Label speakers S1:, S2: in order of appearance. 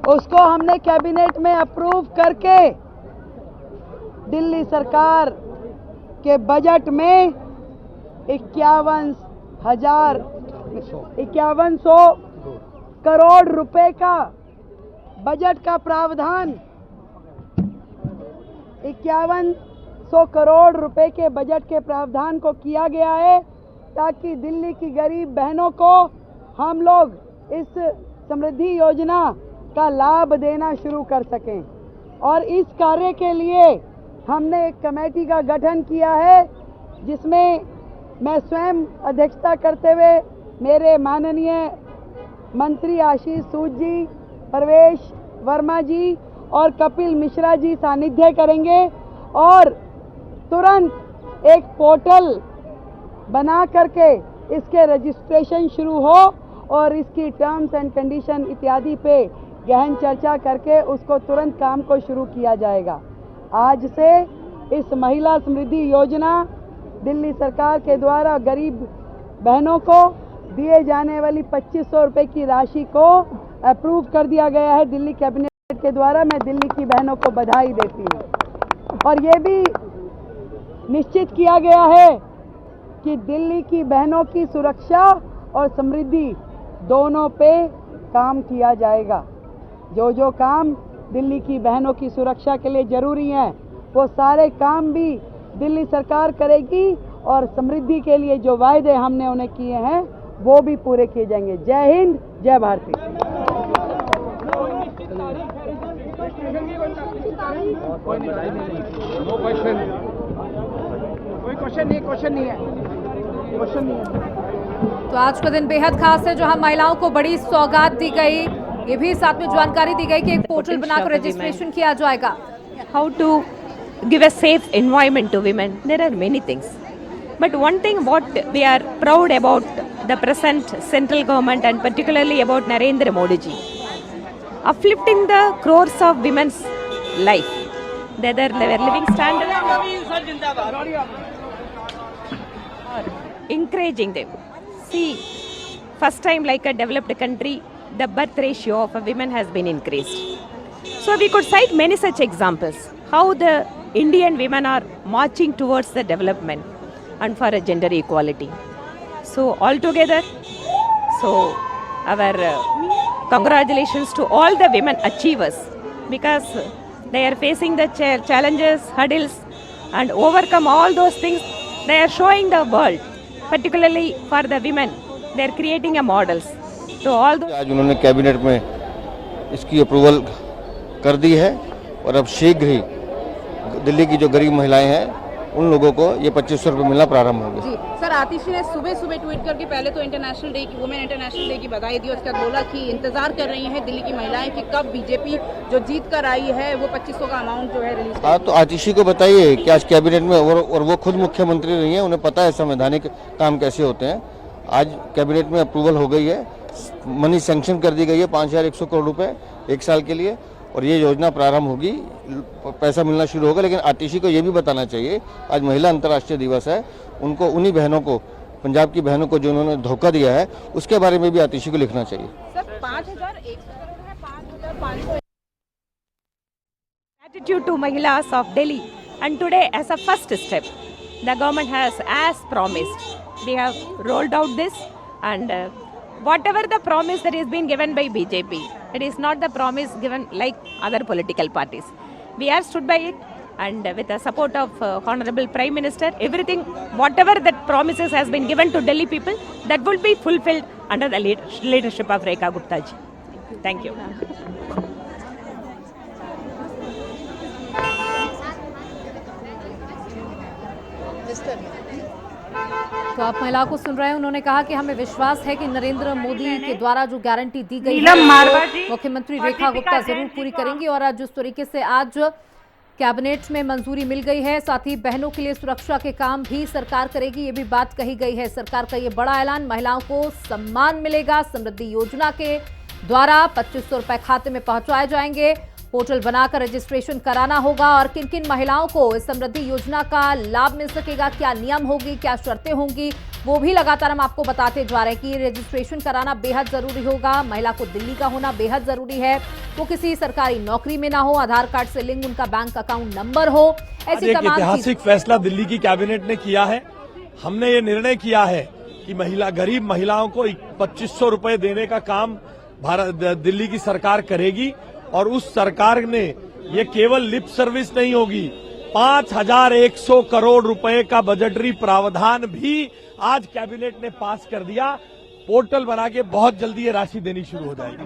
S1: उसको हमने कैबिनेट में अप्रूव करके दिल्ली सरकार के बजट में 5100 करोड़ रुपए का बजट का प्रावधान 5100 करोड़ रुपए के बजट के प्रावधान को किया गया है ताकि दिल्ली की गरीब बहनों को हम लोग इस समृद्धि योजना का लाभ देना शुरू कर सकें। और इस कार्य के लिए हमने एक कमेटी का गठन किया है जिसमें मैं स्वयं अध्यक्षता करते हुए मेरे माननीय मंत्री आशीष सूद जी, प्रवेश वर्मा जी और कपिल मिश्रा जी सानिध्य करेंगे और तुरंत एक पोर्टल बना करके इसके रजिस्ट्रेशन शुरू हो और इसकी टर्म्स एंड कंडीशन इत्यादि पे गहन चर्चा करके उसको तुरंत काम को शुरू किया जाएगा। आज से इस महिला समृद्धि योजना दिल्ली सरकार के द्वारा गरीब बहनों को दिए जाने वाली 2500 रुपए की राशि को अप्रूव कर दिया गया है दिल्ली कैबिनेट के द्वारा। मैं दिल्ली की बहनों को बधाई देती हूँ और ये भी निश्चित किया गया है कि दिल्ली की बहनों की सुरक्षा और समृद्धि दोनों पे काम किया जाएगा। जो जो काम दिल्ली की बहनों की सुरक्षा के लिए जरूरी हैं वो सारे काम भी दिल्ली सरकार करेगी और समृद्धि के लिए जो वायदे हमने उन्हें किए हैं वो भी पूरे किए जाएंगे। जय हिंद, जय भारती। कोई क्वेश्चन नहीं है।
S2: तो आज का दिन बेहद खास है जहां महिलाओं को बड़ी सौगात दी गई, ये भी साथ में जानकारी दी गई कि एक पोर्टल बनाकर रजिस्ट्रेशन किया जाएगा।
S3: How to give a safe environment to women. There are many things. But one thing what we are proud about the present central government and particularly about Narendra Modi ji, uplifting the crores of women's life. Their living standard, or encouraging them. See, first time like a developed country, the birth ratio of a women has been increased. So we could cite many such examples, how the Indian women are marching towards the development and for a gender equality. So altogether, so our congratulations to all the women achievers, because they are facing the challenges, hurdles, and overcome all those things. They are showing the world, particularly for the women, they are creating a models. So all those
S4: आज उन्होंने cabinet में इसकी approval कर दी है और अब शीघ्र ही दिल्ली की जो गरीब महिलाएं हैं उन लोगों को ये 2500 रुपये मिलना प्रारंभ होंगे।
S5: जी सर, आतिशी ने सुबह ट्वीट करके पहले तो इंटरनेशनल डे की, वुमेन इंटरनेशनल डे की बधाई दी और उसके बाद बोला कि इंतजार कर रही हैं दिल्ली की महिलाएं कि कब बीजेपी जो जीत कर आई है वो 2500 का अमाउंट जो है रिलीज।
S4: हाँ, तो आतिशी को बताइए कि आज कैबिनेट में और वो खुद मुख्यमंत्री रही हैं, उन्हें पता है संवैधानिक काम कैसे होते हैं। आज कैबिनेट में अप्रूवल हो गई है, मनी सैंक्शन कर दी गई है 5100 करोड़ रुपए एक साल के लिए और ये योजना प्रारंभ होगी, पैसा मिलना शुरू होगा। लेकिन आतिशी को ये भी बताना चाहिए आज महिला अंतर्राष्ट्रीय दिवस है, उनको उन्हीं बहनों को, पंजाब की बहनों को जो उन्होंने धोखा दिया है उसके बारे में भी आतिशी को लिखना चाहिए।
S5: Sir 5100
S3: gratitude to Mahilas of Delhi, and today as a first step the government has, as promised, we have rolled out this, and whatever the promise that is being given by BJP, it is not the promise given like other political parties. We have stood by it, and with the support of Honorable Prime Minister, everything, whatever that promises has been given to Delhi people, that will be fulfilled under the leadership of Rekha Gupta ji. Thank you.
S2: तो आप महिला को सुन रहे हैं, उन्होंने कहा कि हमें विश्वास है कि नरेंद्र मोदी के द्वारा जो गारंटी दी गई है मुख्यमंत्री रेखा गुप्ता जरूर पूरी करेंगी। और आज जिस तरीके से आज कैबिनेट में मंजूरी मिल गई है, साथ ही बहनों के लिए सुरक्षा के काम भी सरकार करेगी, ये भी बात कही गई है। सरकार का ये बड़ा ऐलान, महिलाओं को सम्मान मिलेगा, समृद्धि योजना के द्वारा 2500 रुपए खाते में पहुंचाए जाएंगे पोर्टल बनाकर रजिस्ट्रेशन कराना होगा और किन किन महिलाओं को इस समृद्धि योजना का लाभ मिल सकेगा, क्या नियम होगी, क्या शर्तें होंगी, वो भी लगातार हम आपको बताते जा रहे हैं कि रजिस्ट्रेशन कराना बेहद जरूरी होगा। महिला को दिल्ली का होना बेहद जरूरी है, वो किसी सरकारी नौकरी में ना हो, आधार कार्ड से लिंक उनका बैंक अकाउंट नंबर हो, ऐसी तमाम
S6: ऐतिहासिक फैसला दिल्ली की कैबिनेट ने किया है। हमने ये निर्णय किया है कि गरीब महिलाओं को 2500 रुपए देने का काम दिल्ली की सरकार करेगी और उस सरकार ने ये केवल लिप सर्विस नहीं होगी, 5100 करोड़ रुपए का बजटरी प्रावधान भी आज कैबिनेट ने पास कर दिया। पोर्टल बना के बहुत जल्दी ये राशि देनी शुरू हो जाएगी।